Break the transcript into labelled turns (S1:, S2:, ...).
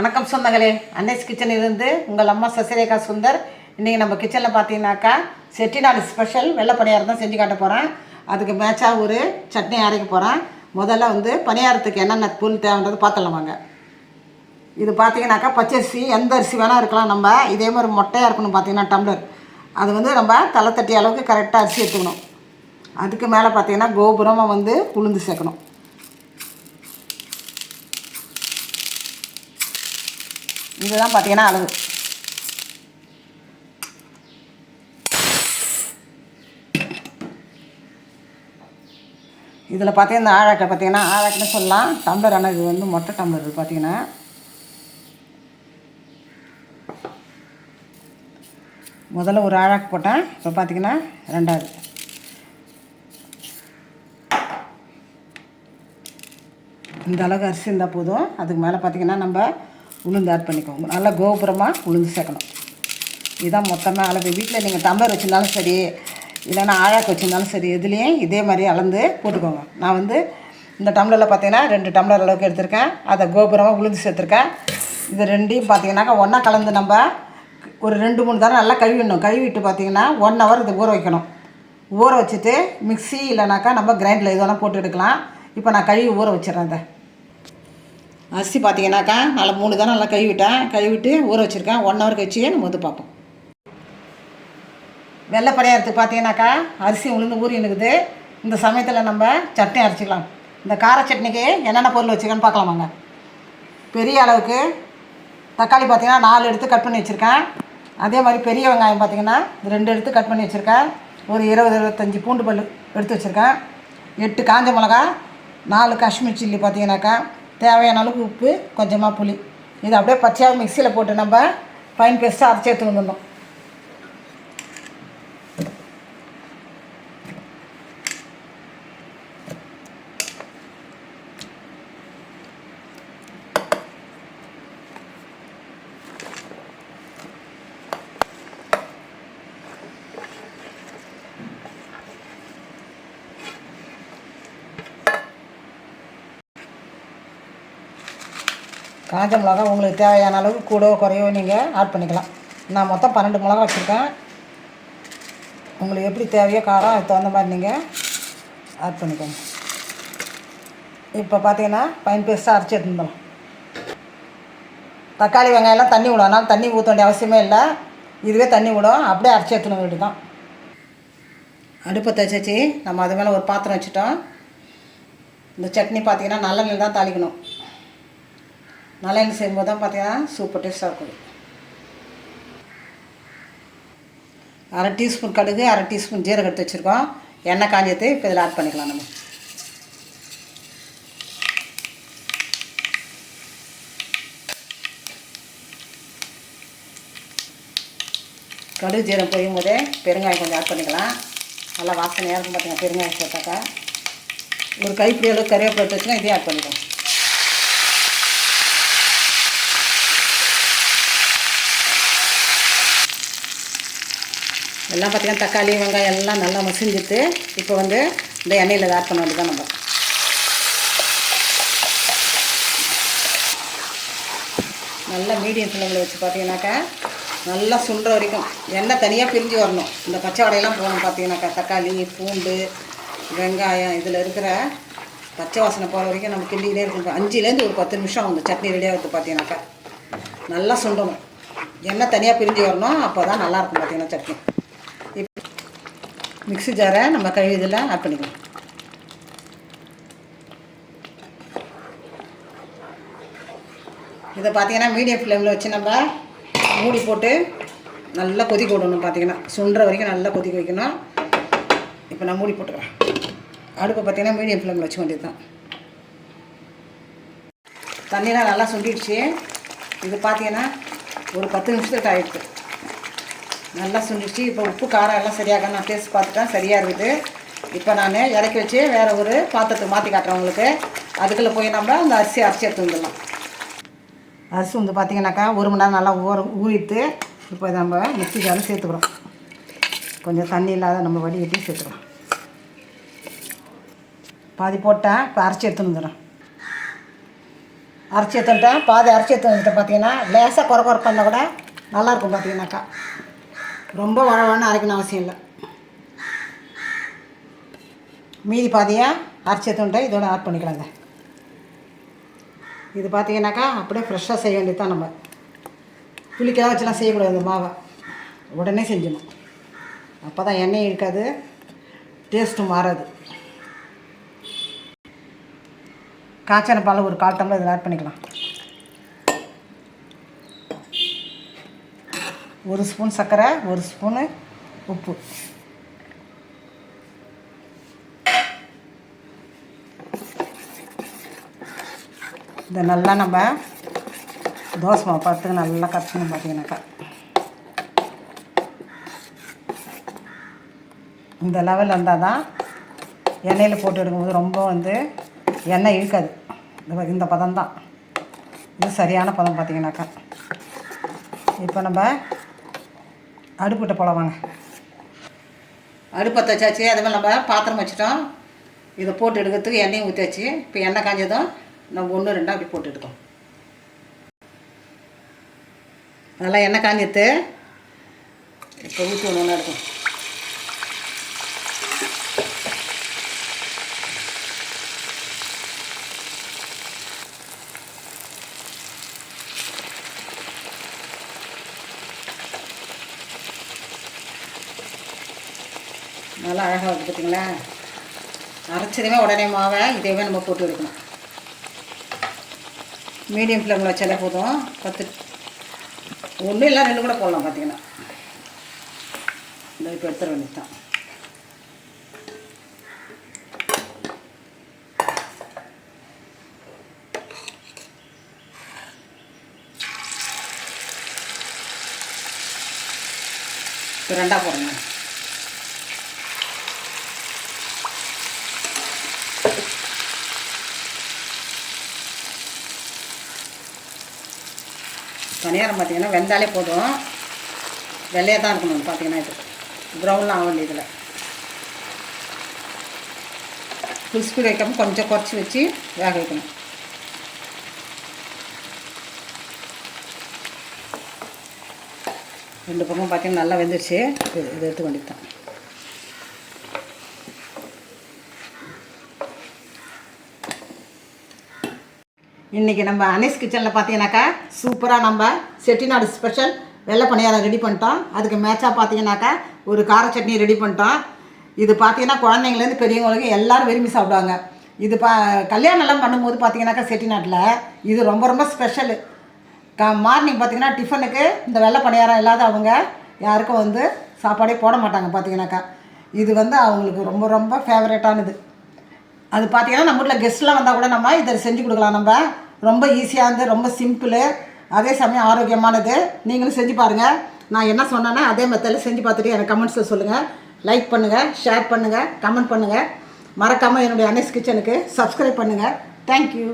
S1: வணக்கம் சொந்தங்களே, அன்னைஸ் கிச்சனிலிருந்து உங்கள் அம்மா சசிரேகா சுந்தர். இன்றைக்கி நம்ம கிச்சனில் பார்த்தீங்கன்னாக்கா செட்டிநாடு ஸ்பெஷல் வெள்ளை பணியாரம் தான் செஞ்சு காட்ட போகிறேன். அதுக்கு மேட்சாக ஒரு சட்னி அரைக்க போகிறேன். முதல்ல பணியாரத்துக்கு என்னென்ன பொருள் தேவைன்றது பார்த்துடலாமாங்க. இது பார்த்தீங்கன்னாக்கா பச்சரிசி, எந்த அரிசி வேணால் இருக்கலாம். நம்ம இதே மாதிரி மொட்டையாக இருக்கணும். பார்த்தீங்கன்னா டம்ளர் அது நம்ம தலை தட்டி அளவுக்கு கரெக்டாக அரிசி எடுத்துக்கணும். அதுக்கு மேலே பார்த்தீங்கன்னா கோபுரமாக உளுந்து சேர்க்கணும். இதுதான் பார்த்தீங்கன்னா அளவு. இதில் பார்த்தீங்கன்னா இந்த ஆழாக்கை பார்த்தீங்கன்னா ஆழாக்குன்னு சொல்லலாம். டம்ளர் ஆனால் இது மொட்டை டம்ளர். இது பார்த்தீங்கன்னா முதல்ல ஒரு ஆழாக்கு போட்டேன். இப்போ பார்த்தீங்கன்னா ரெண்டாவது. இந்த அளவுக்கு அரிசி இருந்தால் போதும். அதுக்கு மேலே பார்த்தீங்கன்னா நம்ம உளுந்து ஆட் பண்ணிக்கோங்க. நல்லா கோபுரமாக உளுந்து சேர்க்கணும். இதுதான் மொத்தமாக அளவு. வீட்டில் நீங்கள் டம்ளர் வச்சுருந்தாலும் சரி, இல்லைன்னா ஆழாக்கு வச்சுருந்தாலும் சரி, இதுலேயும் இதே மாதிரி அளந்து போட்டுக்கோங்க. நான் இந்த டம்ளரில் பார்த்தீங்கன்னா 2 டம்ளர் அளவுக்கு எடுத்திருக்கேன். அதை கோபுரமாக உளுந்து சேர்த்துருக்கேன். இது ரெண்டையும் பார்த்தீங்கன்னாக்கா ஒன்றா கலந்து நம்ம ஒரு 2-3 தடவை நல்லா கழுவிடணும். கழுவிட்டு பார்த்தீங்கன்னா 1 ஹவர் இது ஊற வைக்கணும். ஊற வச்சுட்டு மிக்ஸி இல்லைனாக்கா நம்ம கிரைண்டரில் இதெல்லாம் போட்டு எடுக்கலாம். இப்போ நான் கழுவி ஊற வச்சிடறேன். அந்த அரிசி பார்த்தீங்கன்னாக்கா நல்லா 3 தடவை நல்லா கழுவிட்டு ஊற வச்சுருக்கேன். 1 ஹவர் கழிச்சு நம்ம பார்ப்போம். வெள்ளை பணியாரத்துக்கு பார்த்தீங்கன்னாக்கா அரிசி உளுந்து ஊறி இருக்குது. இந்த சமயத்தில் நம்ம சட்னி அரைச்சிக்கலாம். இந்த கார சட்னிக்கு என்னென்ன பொருள் வச்சுருக்கேன்னு பார்க்கலாமாங்க. பெரிய அளவுக்கு தக்காளி பார்த்தீங்கன்னா 4 எடுத்து கட் பண்ணி வச்சுருக்கேன். அதே மாதிரி பெரிய வெங்காயம் பார்த்தீங்கன்னா 2 எடுத்து கட் பண்ணி வச்சுருக்கேன். ஒரு 20-25 பூண்டு பல் எடுத்து வச்சுருக்கேன். 8 காஞ்ச மிளகா, 4 காஷ்மீர் சில்லி பார்த்தீங்கன்னாக்கா, தேவையான அளவுக்கு உப்பு, கொஞ்சமாக புளி. இது அப்படியே பச்சையாக மிக்சியில் போட்டு நம்ம ஃபைன் பேஸ்ட்டாக அரைச்சி எடுத்து வந்துடணும். காஞ்ச மிளகா உங்களுக்கு தேவையான அளவுக்கு கூடவோ குறையவோ நீங்கள் ஆட் பண்ணிக்கலாம். நான் மொத்தம் 12 மிளகா வச்சுருக்கேன். உங்களுக்கு எப்படி தேவையோ காரம் அதுக்கு தகுந்த மாதிரி நீங்கள் ஆட் பண்ணிக்கோங்க. இப்போ பார்த்தீங்கன்னா ஃபைன் பேஸ்ட்டாக அரைச்சி எடுத்துக்கலாம். தக்காளி வெங்காயம்லாம் தண்ணி விடும். அதனால் தண்ணி ஊற்ற வேண்டிய அவசியமே இல்லை. இதுவே தண்ணி விடும். அப்படியே அரைச்சி எடுத்துன வேண்டியது தான். அடுப்பை தச்சு நம்ம அது மேலே ஒரு பாத்திரம் வச்சுட்டோம். இந்த சட்னி பார்த்தீங்கன்னா நல்லெண்ணெய் தான் தாளிக்கணும். நல்லெண்ணெய் செய்யும்போது தான் பார்த்தீங்கன்னா சூப்பர் டேஸ்ட்டாக இருக்கும். 1/2 டீஸ்பூன் கடுகு, 1/2 டீஸ்பூன் ஜீரகம் எடுத்து வச்சுருக்கோம். எண்ணெய் காஞ்சது இப்போ இதில் ஆட் பண்ணிக்கலாம். நம்ம கடுகு ஜீரகம் பொரியும் போதே பெருங்காயம் கொஞ்சம் ஆட் பண்ணிக்கலாம். நல்லா வாசனையாக இருக்கும். பார்த்தீங்கன்னா பெருங்காயம் சேர்த்தாக்கா ஒரு கைப்பிடி அளவுக்கு கருவேப்பிலை எடுத்து வச்சுன்னா இதையும் ஆட் பண்ணிக்கலாம். எல்லாம் பார்த்தீங்கன்னா தக்காளி வெங்காயம் எல்லாம் நல்லா மசிஞ்சிட்டு இப்போ இந்த எண்ணெயில் ஆட் பண்ண வேண்டியது தான். நம்ம நல்லா மீடியம் ஃப்ளேமில் வச்சு பார்த்தீங்கன்னாக்கா நல்லா சுண்டுற வரைக்கும் எண்ணெய் தனியாக பிரிஞ்சு வரணும். இந்த பச்சை வடையெல்லாம் போகணும். பார்த்தீங்கன்னாக்கா தக்காளி, பூண்டு, வெங்காயம் இதில் இருக்கிற பச்சை வாசனை போகிற வரைக்கும் நம்ம கிண்டிக்கிட்டே இருக்கணும். 5லேருந்து ஒரு 10 நிமிஷம் அந்த சட்னி ரெடியாக இருக்குது. பார்த்தீங்கன்னாக்கா நல்லா சுண்டணும். எண்ணெய் தனியாக பிரிஞ்சு வரணும். அப்போ தான் நல்லாயிருக்கும். பார்த்தீங்கன்னா சட்னி. மிக்ஸி ஜாரை நம்ம கழுவி இதில் ஆட் பண்ணிக்கலாம். இதை பார்த்தீங்கன்னா மீடியம் ஃப்ளேமில் வச்சு நம்ம மூடி போட்டு நல்லா கொதிக்க விடணும். பார்த்தீங்கன்னா சுண்டுற வரைக்கும் நல்லா கொதிக்க வைக்கணும். இப்போ நான் மூடி போட்டுக்கிறேன். அடுப்பை பார்த்தீங்கன்னா மீடியம் ஃப்ளேமில் வச்சு வேண்டியது தான். தண்ணிலாம் நல்லா சுண்டிடுச்சு. இது பார்த்தீங்கன்னா ஒரு 10 நிமிஷத்துக்கு ஆகிடுச்சு. நல்லா சுண்டிடுச்சு. இப்போ உப்பு காரம் எல்லாம் சரியாக நான் டேஸ்ட் பார்த்துட்டேன். சரியாக இருக்குது. இப்போ நான் இறக்கி வச்சு வேறு ஒரு பாத்திரத்துக்கு மாற்றி காட்டுறேன் உங்களுக்கு. அதுக்குள்ளே போய் நம்ம அந்த அரிசி அரைச்சி எடுத்து வந்துடலாம். அரிசி பார்த்தீங்கன்னாக்கா 1 மணி நேரம் நல்லா ஊறிட்டு இப்போ இதை நம்ம மிக்ஸி ஜாரில் சேர்த்துக்கிறோம். கொஞ்சம் தண்ணி இல்லாத நம்ம வடிகட்டி சேர்த்துக்கிறோம். பாதி போட்டேன். இப்போ அரைச்சி எடுத்துன்னு வந்துடுறேன். அரைச்சி எடுத்துட்டேன். பாதி அரைச்சி எடுத்துட்டு பார்த்தீங்கன்னா லேசாக குறை பண்ணால் கூட நல்லாயிருக்கும். பார்த்தீங்கன்னாக்கா ரொம்ப வளவன்னு அரைக்கணும் அவசியம் இல்லை. மீதி பாதியாக அரைச்சி எடுத்துட்டேன். இதோட ஆட் பண்ணிக்கலாங்க. இது பார்த்தீங்கன்னாக்கா அப்படியே ஃப்ரெஷ்ஷாக செய்ய வேண்டியது தான். நம்ம புளிக்கெல்லாம் வச்சுலாம் செய்யக்கூடாது. இந்த மாவை உடனே செஞ்சிடணும். அப்போ தான் எண்ணெயும் இருக்காது, டேஸ்ட்டும் மாறாது. காய்ச்சன பால் ஒரு 1/4 டம்ளர் இதில் ஆட் பண்ணிக்கலாம். 1 ஸ்பூன் சர்க்கரை, 1 ஸ்பூனு உப்பு. இதை நல்லா நம்ம தோசை மாவு பார்த்துக்கு நல்லா கரைச்சிக்கணும். பார்த்தீங்கன்னாக்கா இந்த லெவல் வந்தால் தான் எண்ணெயில் போட்டு எடுக்கும்போது ரொம்ப எண்ணெய் இழுக்காது. இந்த பதம் தான், இது சரியான பதம். பார்த்தீங்கன்னாக்கா இப்போ நம்ம அடுப்புகிட்ட போல வாங்க. அடுப்பை வச்சாச்சு. அதுமாதிரி நம்ம பாத்திரம் வச்சுட்டோம். இதை போட்டு எடுக்கிறதுக்கு எண்ணெயும் ஊற்றியாச்சு. இப்போ எண்ணெய் காஞ்சதும் நம்ம 1 2 அப்படி போட்டு எடுத்தோம். நல்லா எண்ணெய் காஞ்சிட்டு இப்போ ஊற்றி ஒன்று எடுக்கும். நல்லா அழகாக இருக்குது. பார்த்தீங்களா, அரைச்சதுமே உடனே மாவை இதேவே நம்ம போட்டு எடுக்கணும். மீடியம் ஃப்ளேமில் வச்சாலே போதும். 10 1 இல்லை 2 கூட போடலாம். பார்த்தீங்கன்னா இந்த இப்போ எடுத்துட வேண்டியது தான். இப்போ 2 போடுங்க. பணியாரம் பார்த்தீங்கன்னா வெந்தாலே போதும். வெள்ளையாக தான் இருக்கணும். பார்த்தீங்கன்னா இது ப்ரௌன்லாம் ஆக வேண்டியதில்லை. ஃபுல் ஸ்பீட் வைக்காமல் கொஞ்சம் குறைச்சி வச்சு வேக வைக்கணும். ரெண்டு பக்கம் பார்த்தீங்கன்னா நல்லா வெந்துருச்சு. இது எடுத்து வேண்டியது தான். இன்றைக்கி நம்ம அனீஸ் கிச்சனில் பார்த்தீங்கன்னாக்கா சூப்பராக நம்ம செட்டிநாடு ஸ்பெஷல் வெள்ளை பணியாரம் ரெடி பண்ணிட்டோம். அதுக்கு மேட்சாக பார்த்தீங்கன்னாக்கா ஒரு கார சட்னி ரெடி பண்ணிட்டோம். இது பார்த்தீங்கன்னா குழந்தைங்கலேருந்து பெரியவங்களுக்கு எல்லோரும் விரும்பி சாப்பிடுவாங்க. இது கல்யாணம்லாம் பண்ணும்போது பார்த்தீங்கன்னாக்கா செட்டிநாட்டில் இது ரொம்ப ரொம்ப ஸ்பெஷலு. மார்னிங் பார்த்தீங்கன்னா டிஃபனுக்கு இந்த வெள்ளை பணியாரம் இல்லாத அவங்க யாருக்கும் சாப்பாடே போட மாட்டாங்க. பார்த்தீங்கன்னாக்கா இது அவங்களுக்கு ரொம்ப ரொம்ப ஃபேவரேட்டானது. அது பார்த்தீங்கன்னா நம்ம வீட்டில் கெஸ்ட்லாம் வந்தால் கூட நம்ம இதை செஞ்சு கொடுக்கலாம். நம்ம ரொம்ப ஈஸியாக ரொம்ப சிம்பிளு, அதே சமயம் ஆரோக்கியமானது. நீங்களும் செஞ்சு பாருங்கள். நான் என்ன சொன்னேன்னா அதே மெத்தடில் செஞ்சு பார்த்துட்டு எனக்கு கமெண்ட்ஸில் சொல்லுங்கள். லைக் பண்ணுங்கள், ஷேர் பண்ணுங்கள், கமெண்ட் பண்ணுங்கள். மறக்காமல் என்னுடைய அனீஸ் கிச்சனுக்கு சப்ஸ்கிரைப் பண்ணுங்கள். தேங்க்யூ.